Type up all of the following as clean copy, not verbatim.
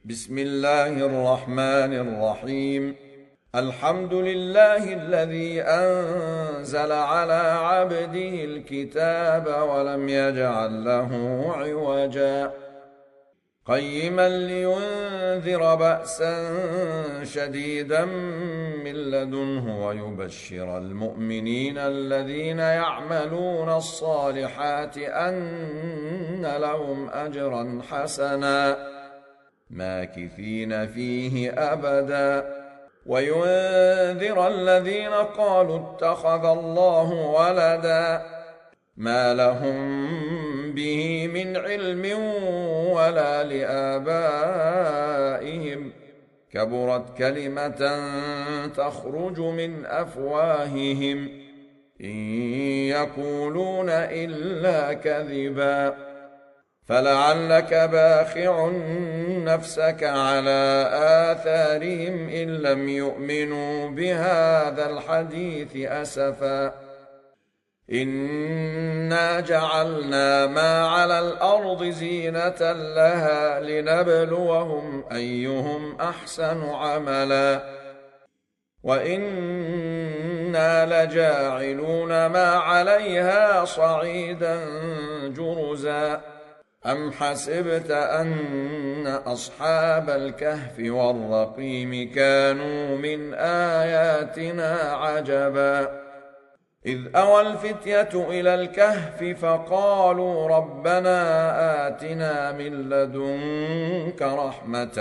بسم الله الرحمن الرحيم. الحمد لله الذي أنزل على عبده الكتاب ولم يجعل له عوجا قيما لينذر بأسا شديدا من لدنه ويبشر المؤمنين الذين يعملون الصالحات أن لهم أجرا حسنا ماكثين فيه أبدا وينذر الذين قالوا اتخذ الله ولدا ما لهم به من علم ولا لآبائهم كبرت كلمة تخرج من أفواههم إن يقولون إلا كذبا فلعلك باخع نفسك على آثارهم إن لم يؤمنوا بهذا الحديث أسفا إنا جعلنا ما على الأرض زينة لها لنبلوهم أيهم أحسن عملا وإنا لجاعلون ما عليها صعيدا جرزا أم حسبت أن أصحاب الكهف والرقيم كانوا من آياتنا عجبا إذ أوى الفتية إلى الكهف فقالوا ربنا آتنا من لدنك رحمة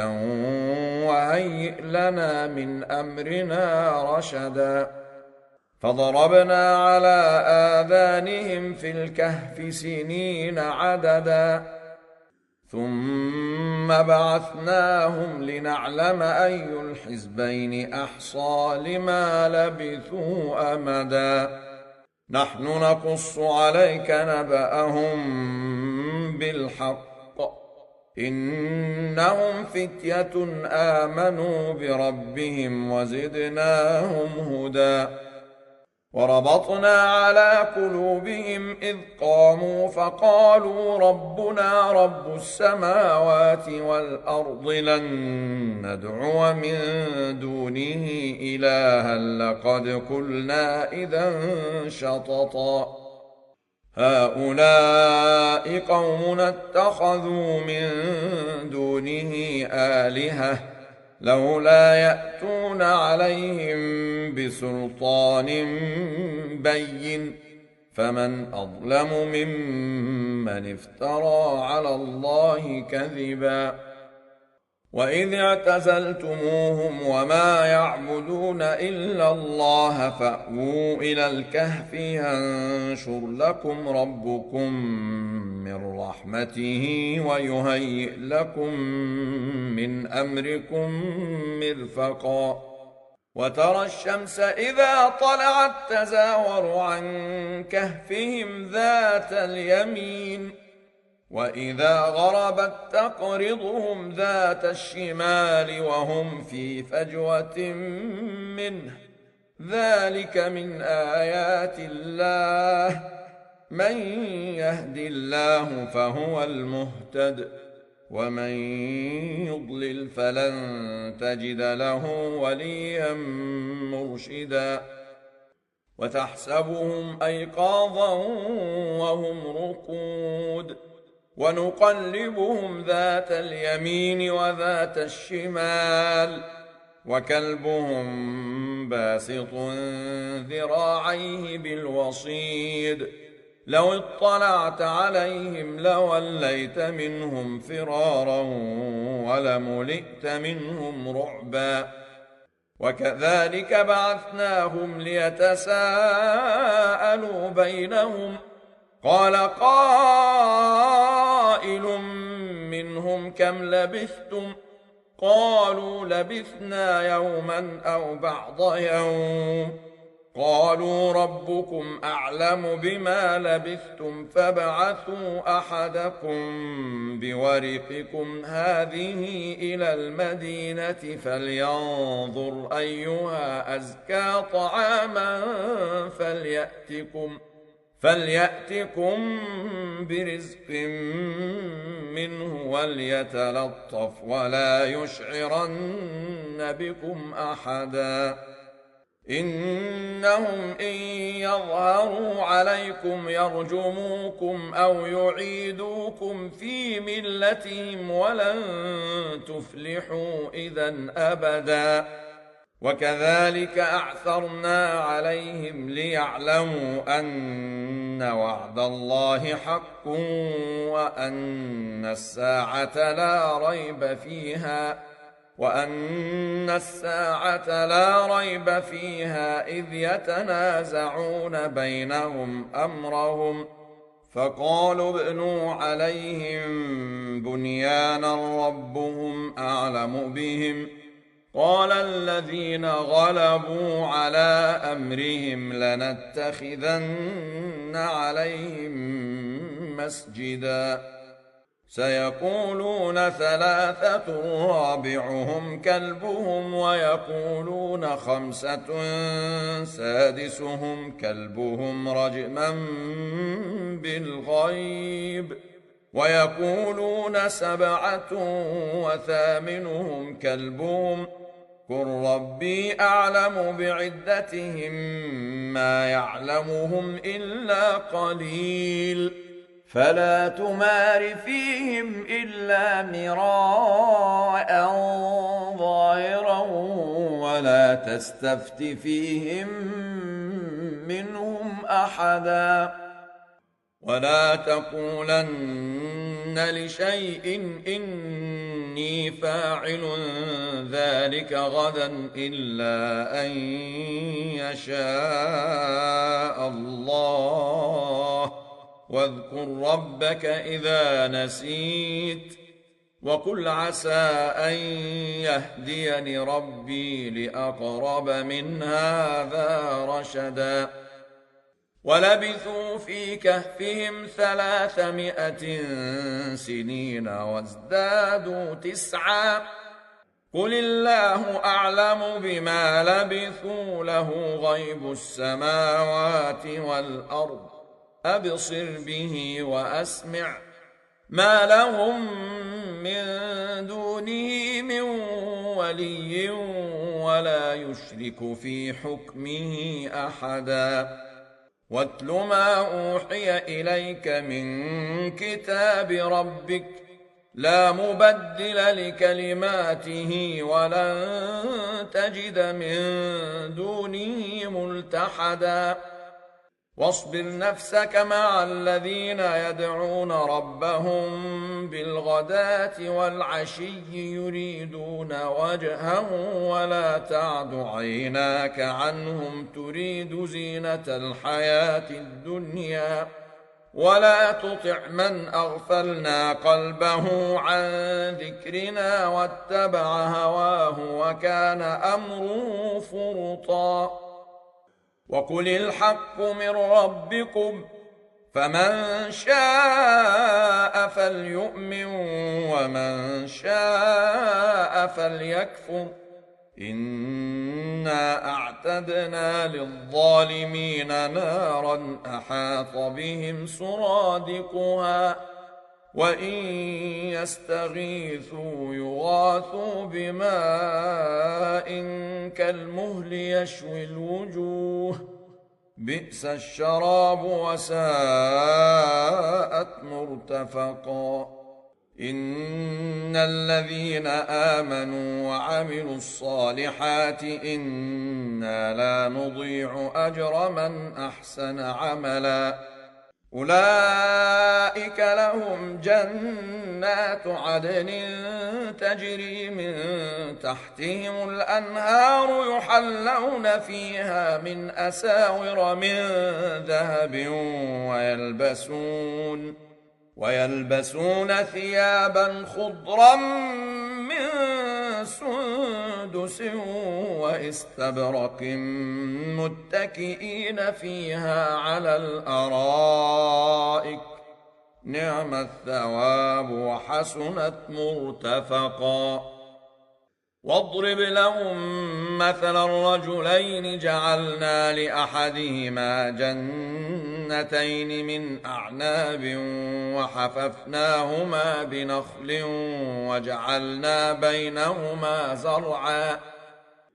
وهيئ لنا من أمرنا رشدا فضربنا على آذانهم في الكهف سنين عددا ثم بعثناهم لنعلم أي الحزبين أحصى لما لبثوا أمدا نحن نقص عليك نبأهم بالحق إنهم فتية آمنوا بربهم وزدناهم هدى وربطنا على قلوبهم إذ قاموا فقالوا ربنا رب السماوات والأرض لن ندعو من دونه إلها لقد قلنا إذا شططا هؤلاء قومنا اتخذوا من دونه آلهة لولا يأتون عليهم بسلطان بين فمن أظلم ممن افترى على الله كذبا وإذ اعتزلتموهم وما يعبدون إلا الله فأووا إلى الكهف ينشر لكم ربكم من رحمته ويهيئ لكم من أمركم مرفقا وترى الشمس إذا طلعت تزاور عن كهفهم ذات اليمين وإذا غربت تقرضهم ذات الشمال وهم في فجوة منه ذلك من آيات الله من يهد الله فهو المهتد ومن يضلل فلن تجد له وليا مرشدا وتحسبهم أيقاظا وهم رقود ونقلبهم ذات اليمين وذات الشمال وكلبهم باسط ذراعيه بالوصيد لو اطلعت عليهم لوليت منهم فرارا ولملئت منهم رعبا وكذلك بعثناهم ليتساءلوا بينهم قال قائل منهم كم لبثتم قالوا لبثنا يوما أو بعض يوم قالوا ربكم أعلم بما لبثتم فابعثوا أحدكم بورقكم هذه إلى المدينة فلينظر أيها أزكى طعاما فليأتكم برزق منه وليتلطف ولا يشعرن بكم أحدا إنهم إن يظهروا عليكم يرجموكم أو يعيدوكم في ملتهم ولن تفلحوا إذا أبدا وكذلك أعثرنا عليهم ليعلموا أن وعد الله حق وأن الساعة لا ريب فيها إذ يتنازعون بينهم أمرهم فقالوا ابنوا عليهم بنيانا ربهم أعلم بهم قال الذين غلبوا على أمرهم لنتخذن عليهم مسجدا سيقولون ثلاثة رابعهم كلبهم ويقولون خمسة سادسهم كلبهم رجما بالغيب ويقولون سبعة وثامنهم كلبهم قل ربي أعلم بعدتهم ما يعلمهم إلا قليل فلا تمار فيهم إلا مراء ظاهرا ولا تستفت فيهم منهم أحدا ولا تقولن لشيء إني فاعل ذلك غدا إلا أن يشاء الله واذكر ربك إذا نسيت وقل عسى أن يهديني ربي لأقرب من هذا رشدا ولبثوا في كهفهم 300 سنين وازدادوا 9 قل الله أعلم بما لبثوا له غيب السماوات والأرض أبصر به وأسمع ما لهم من دونه من ولي ولا يشرك في حكمه أحدا واتل ما أوحي إليك من كتاب ربك لا مبدل لكلماته ولن تجد من دونه ملتحدا واصبر نفسك مع الذين يدعون ربهم بالغداة والعشي يريدون وجهه ولا تعد عيناك عنهم تريد زينة الحياة الدنيا ولا تطع من أغفلنا قلبه عن ذكرنا واتبع هواه وكان أمره فرطا وقل الحق من ربكم فمن شاء فليؤمن ومن شاء فليكفر إنا أعتدنا للظالمين نارا أحاط بهم سرادقها وإن يستغيثوا يغاثوا بماء كالمهل يشوي الوجوه بئس الشراب وساءت مرتفقا إن الذين آمنوا وعملوا الصالحات إنا لا نضيع أجر من أحسن عملا أولئك لهم جنات عدن تجري من تحتهم الأنهار يحلون فيها من أساور من ذهب ويلبسون ثيابا خضرا من سندس واستبرق متكئين فيها على الأرائك نعم الثواب وحسنت مرتفقا واضرب لهم مثل الرجلين جعلنا لأحدهما جنتين من أعناب وحففناهما بنخل وجعلنا بينهما زرعا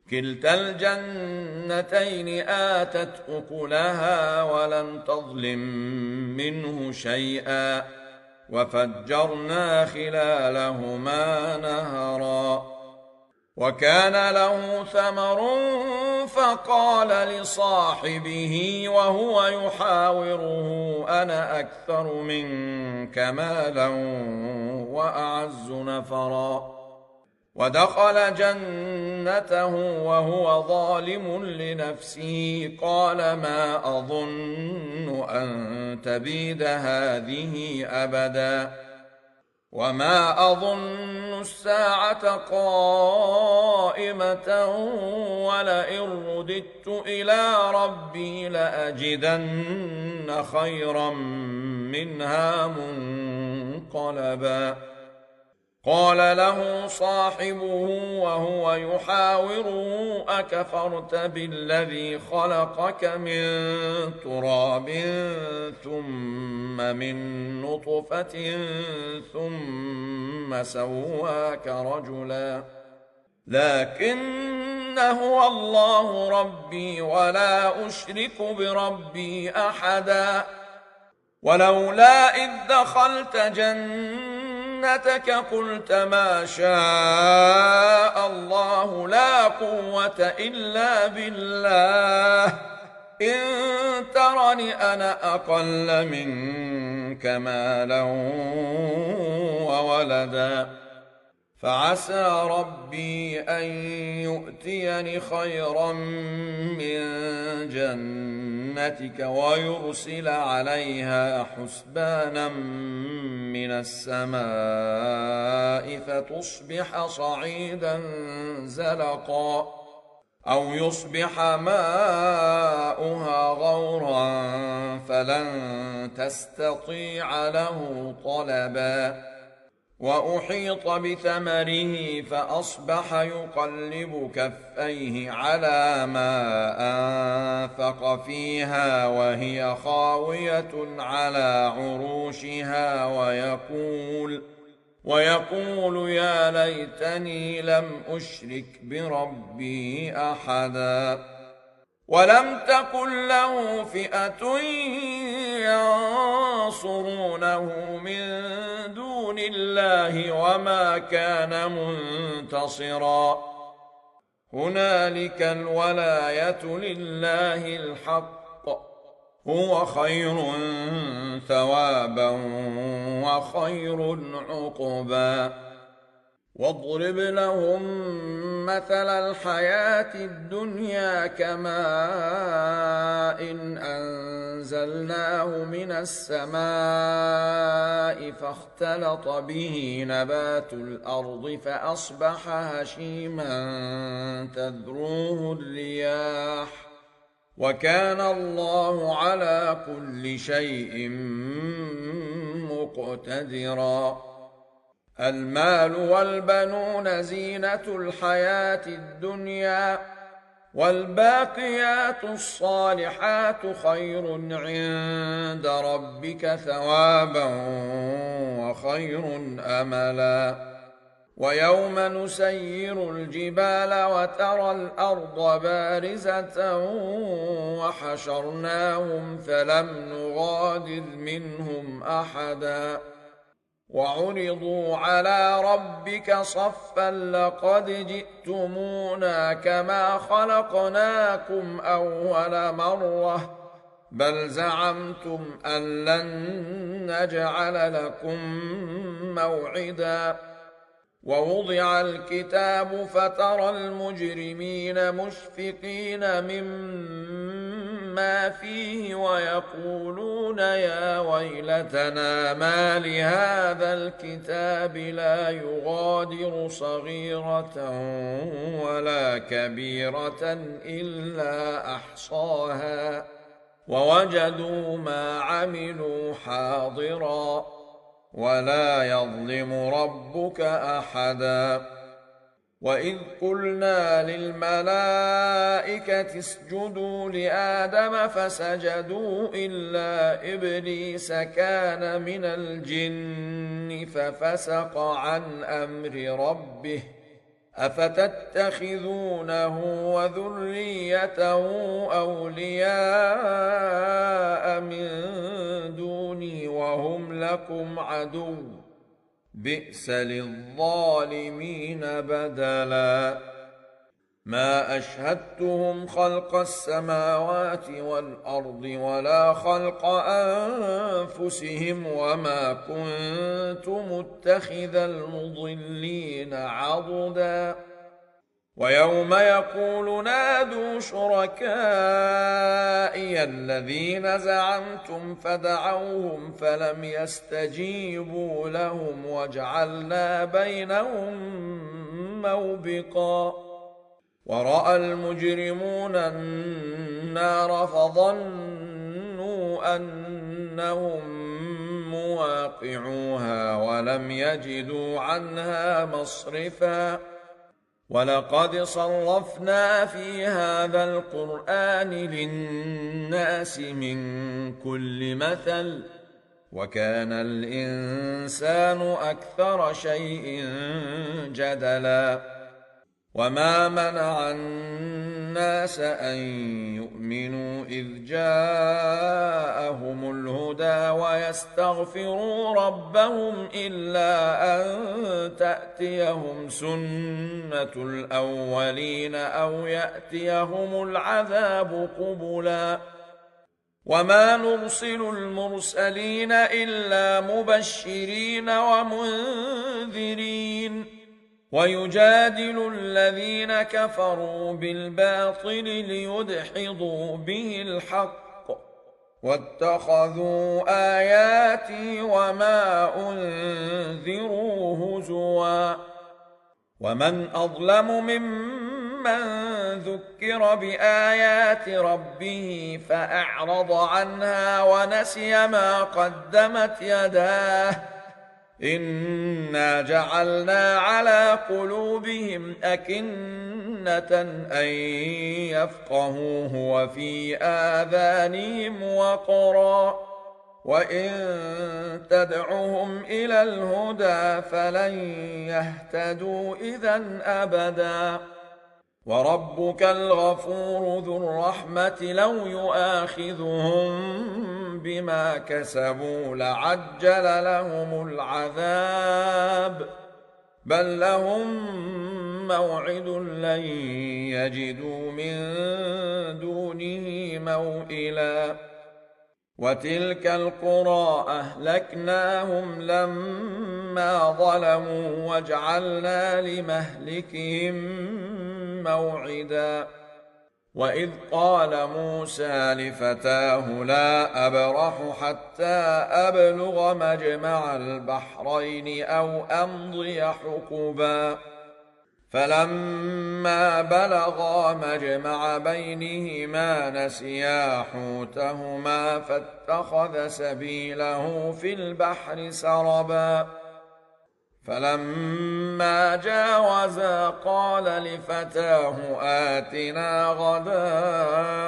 كلتا الجنتين آتت أكلها ولم تظلم منه شيئا وفجرنا خلالهما نهرا وكان له ثمر فقال لصاحبه وهو يحاوره أنا أكثر منك مالا وأعز نفرا ودخل جنته وهو ظالم لنفسه قال ما أظن أن تبيد هذه أبدا وما أظن الساعة قائمة ولئن رددت إلى ربي لأجدن خيرا منها منقلبا قال له صاحبه وهو يحاوره أكفرت بالذي خلقك من تراب ثم من نطفة ثم سواك رجلا لكن هو الله ربي ولا أشرك بربي أحدا ولولا إذ دخلت جنتك قلت ما شاء الله لا قوة إلا بالله إن ترني أنا أقل منك مالا وولدا فعسى ربي أن يؤتيني خيرا من جنتك ويرسل عليها حسبانا من السماء فتصبح صعيدا زلقا أو يصبح ماؤها غورا فلن تستطيع له طلبا وأحيط بثمره فأصبح يقلب كفيه على ما أنفق فيها وهي خاوية على عروشها ويقول يا ليتني لم أشرك بربي أحدا ولم تكن له فئة ينصرونه من دون الله وما كان منتصرا هنالك الولاية لله الحق هو خير ثوابا وخير عقبا واضرب لهم مثل الحياة الدنيا كماء إن أنزلناه من السماء فاختلط به نبات الأرض فأصبح هشيما تذروه الرياح وكان الله على كل شيء مقتدرا المال والبنون زينة الحياة الدنيا والباقيات الصالحات خير عند ربك ثوابا وخير أملا ويوم نسير الجبال وترى الأرض بارزة وحشرناهم فلم نغادر منهم أحدا وعرضوا على ربك صفا لقد جئتمونا كما خلقناكم أول مرة بل زعمتم أن لن نجعل لكم موعدا ووضع الكتاب فترى المجرمين مشفقين مما فيه ويقولون يا ويلتنا ما لهذا الكتاب لا يغادر صغيرة ولا كبيرة إلا أحصاها ووجدوا ما عملوا حاضرا ولا يظلم ربك أحدا وإذ قلنا للملائكة اسجدوا لآدم فسجدوا إلا إبليس كان من الجن ففسق عن أمر ربه أفتتخذونه وذريته أولياء من دوني وهم لكم عدو بئس للظالمين بدلا ما أشهدتهم خلق السماوات والأرض ولا خلق أنفسهم وما كنت متخذ المضلين عضدا ويوم يقول نادوا شركائي الذين زعمتم فدعوهم فلم يستجيبوا لهم وجعلنا بينهم موبقا ورأى المجرمون النار فظنوا أنهم مواقعوها ولم يجدوا عنها مصرفا ولقد صرفنا في هذا القرآن للناس من كل مثل وكان الإنسان أكثر شيء جدلا وما منع الناس أن يؤمنوا إذ جاءهم الهدى ويستغفروا ربهم إلا أن تأتيهم سنة الأولين أو يأتيهم العذاب قبلا وما نرسل المرسلين إلا مبشرين ومنذرين ويجادل الذين كفروا بالباطل ليدحضوا به الحق واتخذوا آياتي وما أنذروا هزوا ومن أظلم ممن ذكر بآيات ربه فأعرض عنها ونسي ما قدمت يداه إنا جعلنا على قلوبهم أكنة أن يفقهوه وفي آذانهم وقرا وإن تدعهم إلى الهدى فلن يهتدوا إذا أبدا وربك الغفور ذو الرحمة لو يؤاخذهم بما كسبوا لعجل لهم العذاب بل لهم موعد لن يجدوا من دونه موئلا وتلك القرى أهلكناهم لما ظلموا وجعلنا لمهلكهم موعدا وإذ قال موسى لفتاه لا أبرح حتى أبلغ مجمع البحرين أو أمضي حقبا فلما بلغا مجمع بينهما نسيا حوتهما فاتخذ سبيله في البحر سربا فلما جاوزا قال لفتاه آتنا غداءنا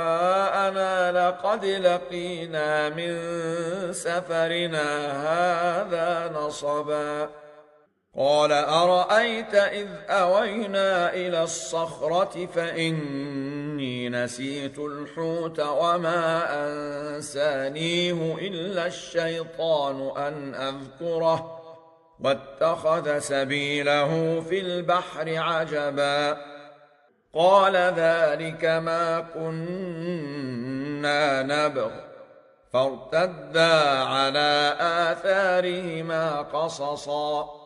لقد لقينا من سفرنا هذا نصبا قال أرأيت إذ أوينا إلى الصخرة فإني نسيت الحوت وما أنسانيه إلا الشيطان أن أذكره واتخذ سبيله في البحر عجبا قال ذلك ما كنا نبغ فارتدا على آثارهما قصصا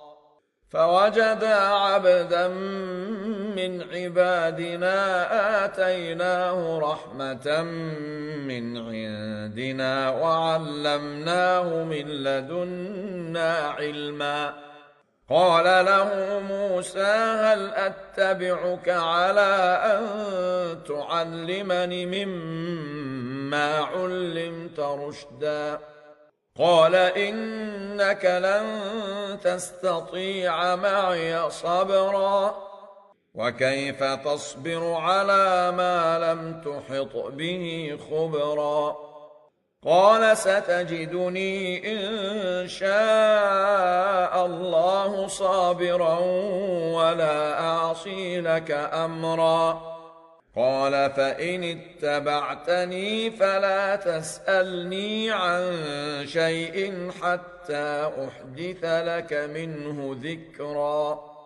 فوجدا عبدا من عبادنا آتيناه رحمة من عندنا وعلمناه من لدنا علما قال له موسى هل أتبعك على أن تعلمني مما علمت رشدا قال إنك لن تستطيع معي صبرا وكيف تصبر على ما لم تحط به خبرا قال ستجدني إن شاء الله صابرا ولا أعصي لك أمرا قال فإن اتبعتني فلا تسألني عن شيء حتى أحدث لك منه ذكرا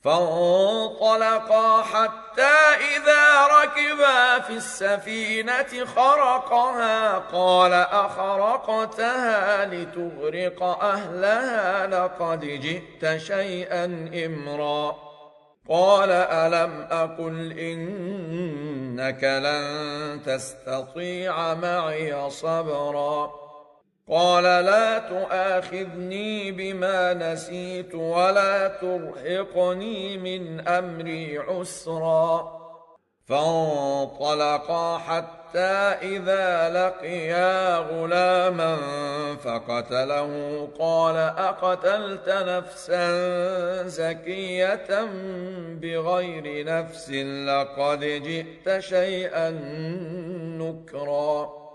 فانطلقا حتى إذا ركبا في السفينة خرقها قال أخرقتها لتغرق أهلها لقد جئت شيئا إمرا قال ألم أقل إنك لن تستطيع معي صبرا قال لا تؤاخذني بما نسيت ولا ترهقني من أمري عسرا فانطلقا حتى إذا لقيا غلاما فقتله قال أقتلت نفسا زكية بغير نفس لقد جئت شيئا نكرا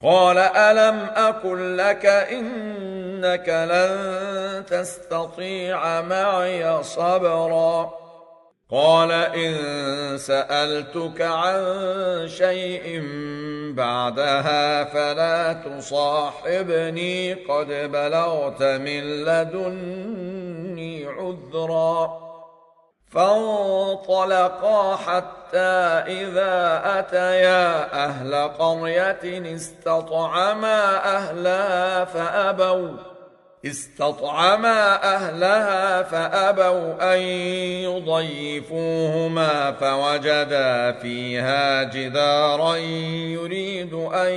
قال ألم أقل لك إنك لن تستطيع معي صبرا قال إن سألتك عن شيء بعدها فلا تصاحبني قد بلغت من لدني عذرا فانطلقا حتى إذا أتيا أهل قرية استطعما أهلها فأبوا أن يضيفوهما فوجدا فيها جدارا يريد أن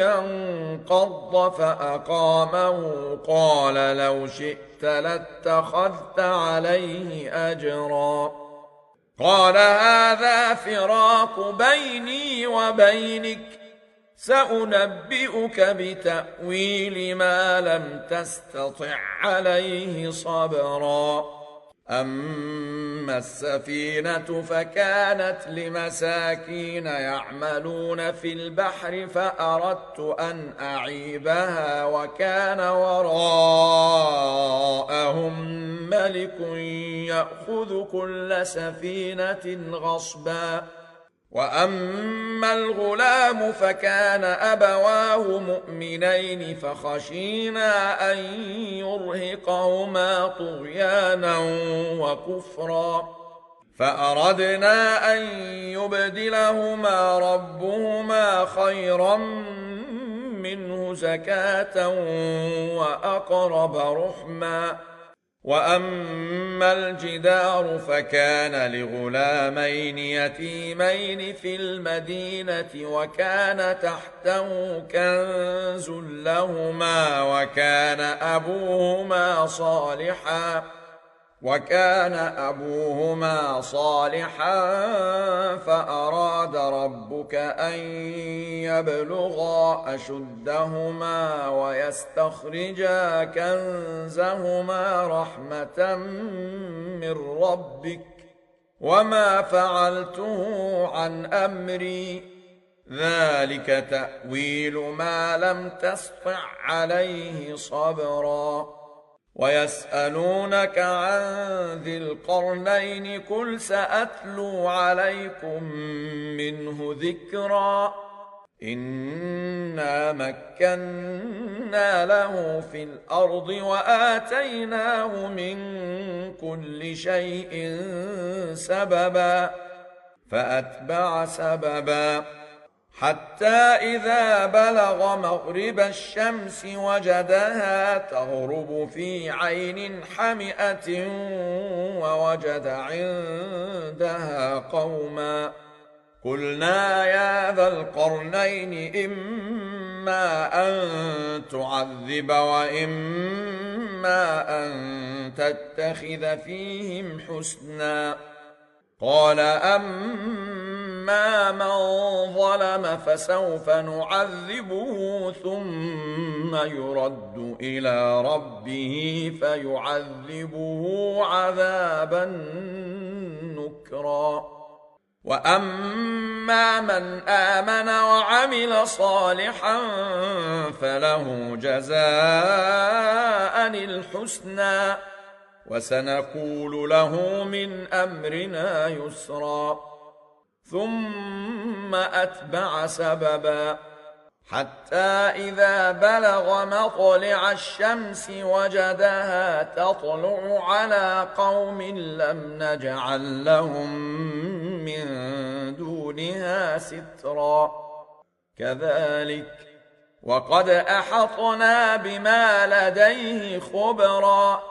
ينقض فأقامه قال لو شئت لاتخذت عليه أجرا قال هذا فراق بيني وبينك سأنبئك بتأويل ما لم تستطع عليه صبرا أما السفينة فكانت لمساكين يعملون في البحر فأردت أن أعيبها وكان وراءهم ملك يأخذ كل سفينة غصبا وأما الغلام فكان أبواه مؤمنين فخشينا أن يرهقهما طغيانا وكفرا فأردنا أن يبدلهما ربهما خيرا منه زكاة وأقرب رحما وأما الجدار فكان لغلامين يتيمين في المدينة وكان تحته كنز لهما وكان أبوهما صالحا فأراد ربك أن يبلغا أشدهما ويستخرجا كنزهما رحمة من ربك وما فعلته عن أمري ذلك تأويل ما لم تسطع عليه صبرا ويسألونك عن ذي القرنين قل سأتلو عليكم منه ذكرا إنا مكنا له في الأرض وآتيناه من كل شيء سببا فأتبع سببا حتى إذا بلغ مغرب الشمس وجدها تغرب في عين حمئة ووجد عندها قوما قلنا يا ذا القرنين إما أن تعذب وإما أن تتخذ فيهم حسنا قال أما من ظلم فسوف نعذبه ثم يرد إلى ربه فيعذبه عذابا ذكرا. وأما من آمن وعمل صالحا فله جزاء الحسنى وسنقول له من أمرنا يسرا. ثم أتبع سببا حتى إذا بلغ مطلع الشمس وجدها تطلع على قوم لم نجعل لهم من دونها سترا. كذلك وقد أحطنا بما لديه خبرا.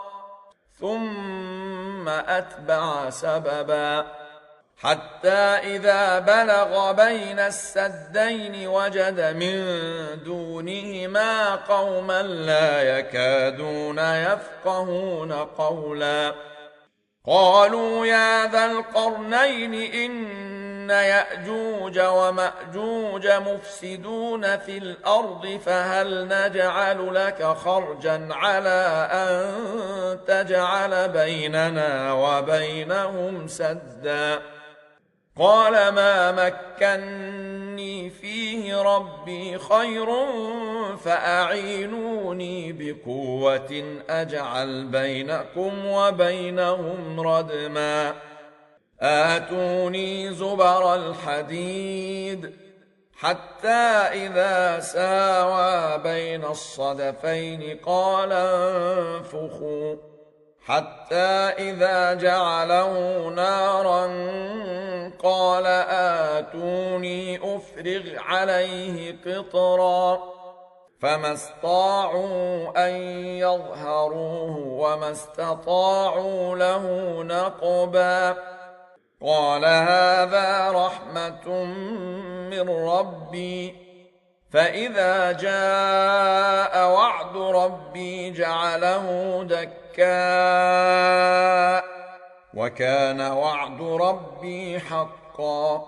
ثم أتبع سببا حتى إذا بلغ بين السدين وجد من دونهما قوما لا يكادون يفقهون قولا. قالوا يا ذا القرنين إن يأجوج ومأجوج مفسدون في الأرض فهل نجعل لك خرجا على أن تجعل بيننا وبينهم سدا. قال ما مكني فيه ربي خير فأعينوني بقوة أجعل بينكم وبينهم ردما. آتوني زبر الحديد حتى إذا ساوى بين الصدفين قال انفخوا حتى إذا جعله نارا قال آتوني أفرغ عليه قطرا. فما استطاعوا أن يظهروه وما استطاعوا له نقبا. قال هذا رحمة من ربي فإذا جاء وعد ربي جعله دكا وكان وعد ربي حقا.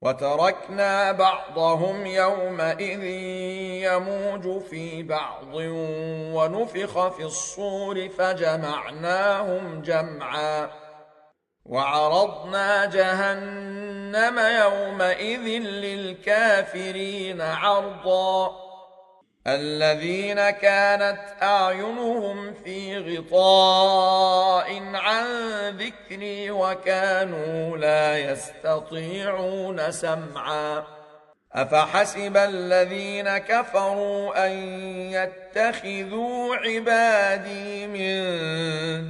وتركنا بعضهم يومئذ يموج في بعض ونفخ في الصور فجمعناهم جمعا. وعرضنا جهنم يومئذ للكافرين عرضا. الذين كانت أعينهم في غطاء عن ذكري وكانوا لا يستطيعون سمعا. أفحسب الذين كفروا أن يتخذوا عبادي من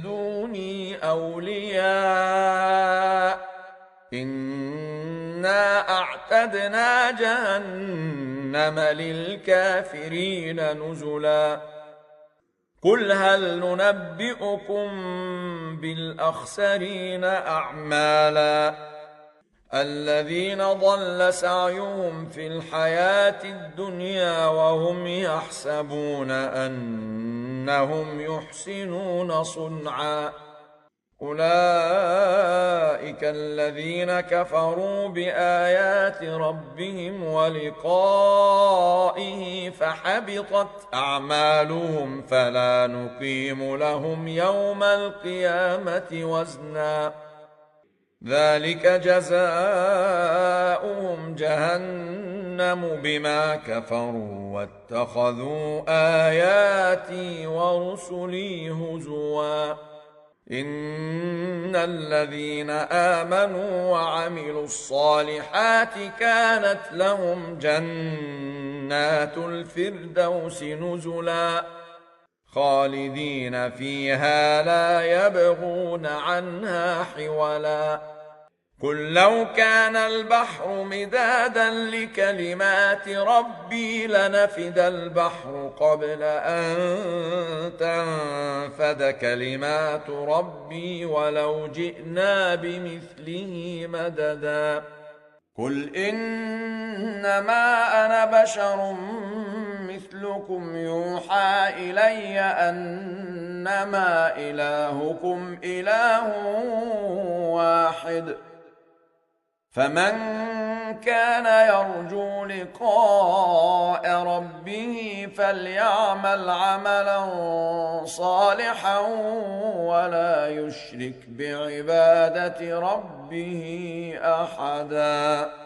دوني أولياء إنا أعتدنا جهنم للكافرين نزلا. قل هل ننبئكم بالأخسرين أعمالا الذين ضل سعيهم في الحياة الدنيا وهم يحسبون أنهم يحسنون صنعا. أولئك الذين كفروا بآيات ربهم ولقائه فحبطت أعمالهم فلا نقيم لهم يوم القيامة وزنا. ذلك جزاؤهم جهنم بما كفروا واتخذوا آياتي ورسلي هزوا. إن الذين آمنوا وعملوا الصالحات كانت لهم جنات الفردوس نزلا خالدين فيها لا يبغون عنها حولا. قل لو كان البحر مدادا لكلمات ربي لنفد البحر قبل أن تنفد كلمات ربي ولو جئنا بمثله مددا. قل إنما أنا بشر مثلكم يوحى إلي أنما إلهكم إله واحد فمن كان يرجو لقاء ربه فليعمل عملا صالحا ولا يشرك بعبادة ربه أحدا.